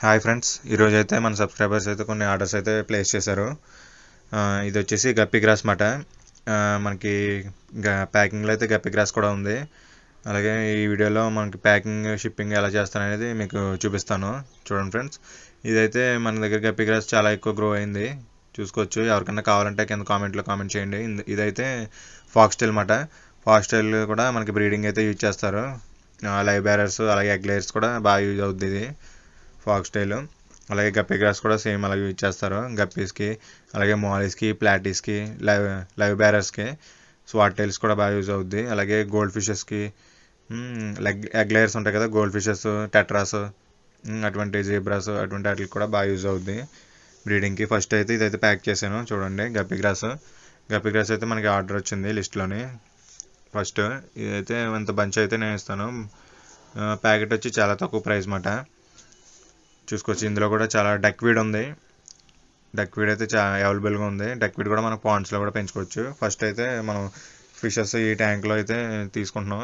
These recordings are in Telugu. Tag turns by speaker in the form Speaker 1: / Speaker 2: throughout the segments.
Speaker 1: హాయ్ ఫ్రెండ్స్, ఈరోజు అయితే మన సబ్స్క్రైబర్స్ అయితే కొన్ని ఆర్డర్స్ అయితే ప్లేస్ చేశారు. ఇది వచ్చేసి గప్పి గ్రాస్ మాట. మనకి ప్యాకింగ్లో అయితే గప్పి గ్రాస్ కూడా ఉంది. అలాగే ఈ వీడియోలో మనకి ప్యాకింగ్ షిప్పింగ్ ఎలా చేస్తాననేది మీకు చూపిస్తాను. చూడండి ఫ్రెండ్స్, ఇదైతే మన దగ్గర గప్పి గ్రాస్ చాలా ఎక్కువ గ్రో అయింది, చూసుకోవచ్చు. ఎవరికైనా కావాలంటే కింద కామెంట్లో కామెంట్ చేయండి. ఇదైతే ఫాక్స్టైల్ మాట. ఫాక్స్టైల్ కూడా మనకి బ్రీడింగ్ అయితే యూజ్ చేస్తారు. లైవ్ బ్యారర్స్ అలాగే ఎగ్ లేయర్స్ కూడా బాగా యూజ్ అవుతుంది ఇది ఫాక్స్టైల్. అలాగే గప్పి గ్రాస్ కూడా సేమ్ అలాగే యూజ్ చేస్తారు గప్పీస్కి, అలాగే మాలీస్కి, ప్లాటీస్కి, లైవ్ బ్యారర్స్కి. స్వాట్ టైల్స్ కూడా బాగా యూజ్ అవుద్ది. అలాగే గోల్డ్ ఫిషెస్కి, ఎగ్ లేయర్స్ ఉంటాయి కదా, గోల్డ్ ఫిషెస్, టెట్రాస్, అటువంటి జీబ్రాస్, అటువంటి వాటికి కూడా బాగా యూజ్ అవుద్ది బ్రీడింగ్కి. ఫస్ట్ అయితే ఇదైతే ప్యాక్ చేశాను, చూడండి. గప్పి గ్రాస్ అయితే మనకి ఆర్డర్ వచ్చింది లిస్ట్లోని. ఫస్ట్ ఇదైతే ఇంత బంచ్ అయితే నేను ఇస్తాను. ప్యాకెట్ వచ్చి చాలా తక్కువ ప్రైస్ మాట, చూసుకోవచ్చు. ఇందులో కూడా చాలా డక్వీడ్ ఉంది. డక్వీడ్ అయితే చాలా అవైలబుల్గా ఉంది. డక్వీడ్ కూడా మనం పాండ్స్లో కూడా పెంచుకోవచ్చు. ఫస్ట్ అయితే మనం ఫిషెస్ ఈ ట్యాంక్లో అయితే తీసుకుంటున్నాం.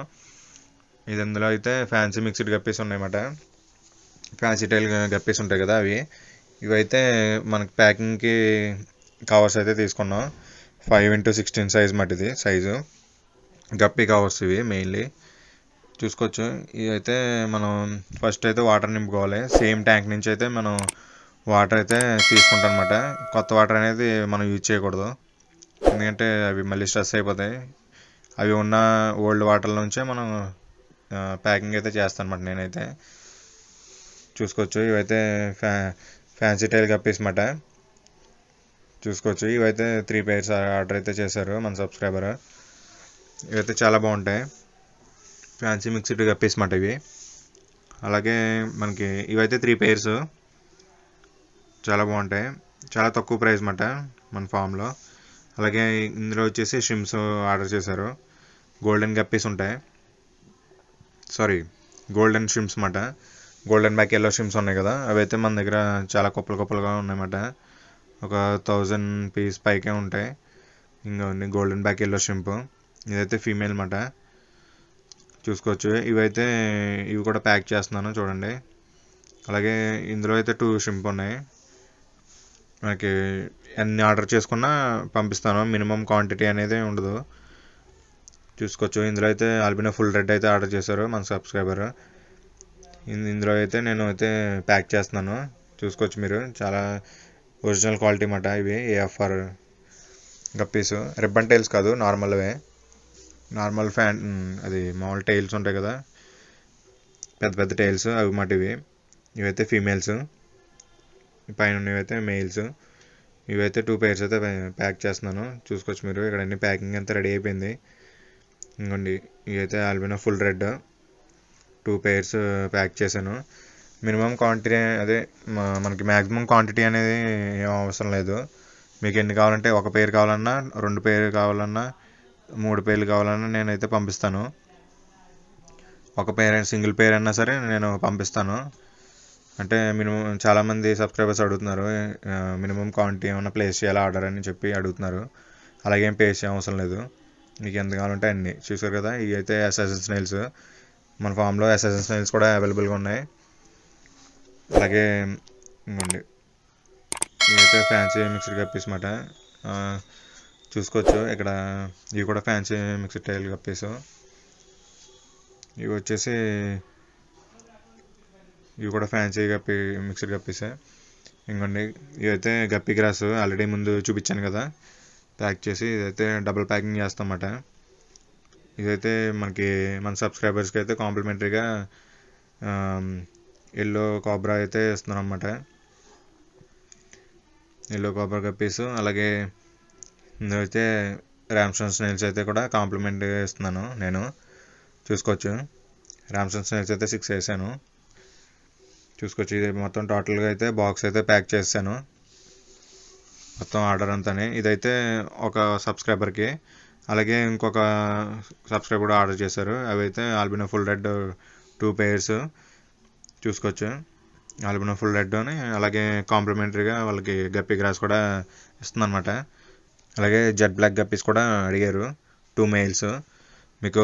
Speaker 1: ఇది ఇందులో అయితే ఫ్యాన్సీ మిక్స్డ్ గప్పీస్ ఉన్నాయన్నమాట. ఫ్యాన్సీ టైల్ గప్పీస్ ఉంటాయి కదా, ఇవైతే మనకి ప్యాకింగ్కి కవర్స్ అయితే తీసుకున్నాం. 5x16 సైజ్ మాట ఇది సైజు గప్పీ కవర్స్ ఇవి మెయిన్లీ, చూసుకోవచ్చు. ఇదైతే మనం ఫస్ట్ అయితే వాటర్ నింపుకోవాలి. సేమ్ ట్యాంక్ నుంచి అయితే మనం వాటర్ అయితే తీసుకుంటాం అనమాట. కొత్త వాటర్ అనేది మనం యూజ్ చేయకూడదు, ఎందుకంటే అవి మళ్ళీ స్ట్రెస్ అయిపోతాయి. అవి ఉన్న ఓల్డ్ వాటర్ నుంచే మనం ప్యాకింగ్ అయితే చేస్తాను అనమాట నేనైతే, చూసుకోవచ్చు. ఇవైతే ఫ్యాన్సీ టైల్ గప్పీస్ మాట, చూసుకోవచ్చు. ఇవైతే 3 pairs ఆర్డర్ అయితే చేశారు మన సబ్స్క్రైబర్. ఇవైతే చాలా బాగుంటాయి, ఫ్యాన్సీ మిక్స్డ్ గప్పీస్ మాట ఇవి. అలాగే మనకి ఇవైతే 3 pairs చాలా బాగుంటాయి, చాలా తక్కువ ప్రైస్ మాట మన ఫామ్లో. అలాగే ఇందులో వచ్చేసి షిమ్స్ ఆర్డర్ చేశారు. గోల్డెన్ గప్పీస్ ఉంటాయి, గోల్డెన్ షిమ్స్ మాట. గోల్డెన్ బ్యాక్ ఎల్లో షిమ్స్ ఉన్నాయి కదా, అవి అయితే మన దగ్గర చాలా కుప్పలుగా ఉన్నాయన్నమాట. ఒక 1000 పీస్ పైకే ఉంటాయి. ఇంకా ఉంది గోల్డెన్ బ్యాక్ ఎల్లో షింప్. ఇదైతే ఫీమేల్ మాట, చూసుకోవచ్చు. ఇవి కూడా ప్యాక్ చేస్తున్నాను, చూడండి. అలాగే ఇందులో అయితే 2 షింప్ ఉన్నాయి. మనకి ఎన్ని ఆర్డర్ చేసుకున్నా పంపిస్తాను, మినిమం క్వాంటిటీ అనేది ఉండదు, చూసుకోవచ్చు. ఇందులో అయితే ఆల్బినో ఫుల్ రెడ్ అయితే ఆర్డర్ చేశారు మన సబ్స్క్రైబర్. ఇందులో అయితే నేను అయితే ప్యాక్ చేస్తున్నాను, చూసుకోవచ్చు మీరు. చాలా ఒరిజినల్ క్వాలిటీ మాట ఇవి ఏఎఫ్ఆర్ గప్పీస్. రిబ్బన్ టైల్స్ కాదు, నార్మల్వే. నార్మల్ అది మామూలు టైల్స్ ఉంటాయి కదా, పెద్ద పెద్ద టైల్స్, అవి మాట ఇవి. ఇవైతే ఫీమేల్స్, పైన ఇవైతే మెయిల్స్. ఇవైతే 2 pairs అయితే ప్యాక్ చేస్తున్నాను, చూసుకోవచ్చు మీరు. ఇక్కడ అన్ని ప్యాకింగ్ అంతా రెడీ అయిపోయింది. ఇంకోండి, ఇవైతే albino full red 2 pairs pack చేశాను. మినిమం క్వాంటిటీ అదే మనకి మ్యాక్సిమం క్వాంటిటీ అనేది ఏం అవసరం లేదు. మీకు ఎన్ని కావాలంటే 1 pair కావాలన్నా, 2 pair కావాలన్నా, 3 pairలు కావాలన్నా నేనైతే పంపిస్తాను. 1 pair సింగిల్ పేర్ అయినా సరే నేను పంపిస్తాను. అంటే మినిమం చాలామంది సబ్స్క్రైబర్స్ అడుగుతున్నారు, మినిమం క్వాంటిటీ ఏమైనా ప్లేస్ చేయాలి ఆర్డర్ అని చెప్పి అడుగుతున్నారు. అలాగేం ప్లేస్ చేయ అవసరం లేదు, మీకు ఎంత కావాలంటే అన్నీ. చూసారు కదా, ఇవి అయితే అసాసిన్ స్నేల్స్. మన ఫామ్లో అసాసిన్ స్నేల్స్ కూడా అవైలబుల్గా ఉన్నాయి. అలాగే ఇంకోండి, ఇవైతే ఫ్యాన్సీ మిక్స్డ్ గప్పీస్ మాట, చూసుకోవచ్చు. ఇక్కడ ఇవి కూడా ఫ్యాన్సీ మిక్స్డ్ టైల్ గప్పీస్. ఇవి కూడా ఫ్యాన్సీ మిక్స్డ్ గప్పీసే. ఇంకోండి, ఇవైతే గప్పి గ్రాస్ ఆల్రెడీ ముందు చూపించాను కదా, ప్యాక్ చేసి ఇదైతే డబుల్ ప్యాకింగ్ చేస్తామన్నమాట. ఇదైతే మన సబ్స్క్రైబర్స్కి అయితే కాంప్లిమెంటరీగా ఎల్లో కాబ్రా అయితే ఇస్తున్నాను అన్నమాట. Yellow cobra guppies. అలాగే ఇందులో ర్యామ్స్టోన్ స్నేల్స్ అయితే కూడా కాంప్లిమెంటరీగా ఇస్తున్నాను నేను, చూసుకోవచ్చు. ర్యామ్స్టోన్ స్నేల్స్ అయితే 6 వేసాను, చూసుకోవచ్చు. ఇది మొత్తం టోటల్గా అయితే బాక్స్ అయితే ప్యాక్ చేశాను, మొత్తం ఆర్డర్ అంతానే. ఇదైతే ఒక సబ్స్క్రైబర్కి, అలాగే ఇంకొక సబ్స్క్రైబర్ కూడా ఆర్డర్ చేశారు. అవి అయితే ఆల్బినో ఫుల్ రెడ్ 2 pairs, చూసుకోవచ్చు. ఆల్బినో ఫుల్ రెడ్ అని, అలాగే కాంప్లిమెంటరీగా వాళ్ళకి గప్పి గ్రాస్ కూడా ఇస్తుంది అనమాట. అలాగే జెడ్ బ్లాక్ గప్పీస్ కూడా అడిగారు, 2 males. మీకు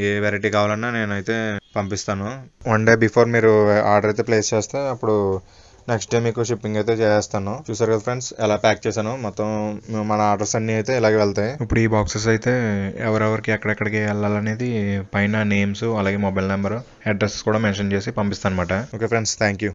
Speaker 1: ఏ వెరైటీ కావాలన్నా నేనైతే పంపిస్తాను. 1 day బిఫోర్ మీరు ఆర్డర్ అయితే ప్లేస్ చేస్తే అప్పుడు నెక్స్ట్ డే మీకు షిప్పింగ్ అయితే చేస్తాను. చూసారు కదా ఫ్రెండ్స్ ఎలా ప్యాక్ చేశాను. మొత్తం మన ఆర్డర్స్ అన్నీ అయితే ఇలాగే వెళ్తాయి. ఇప్పుడు ఈ బాక్సెస్ అయితే ఎవరెవరికి ఎక్కడెక్కడికి వెళ్ళాలనేది పైన నేమ్స్ అలాగే మొబైల్ నెంబర్ అడ్రస్ కూడా మెన్షన్ చేసి పంపిస్తాను అనమాట. Okay friends, thank you.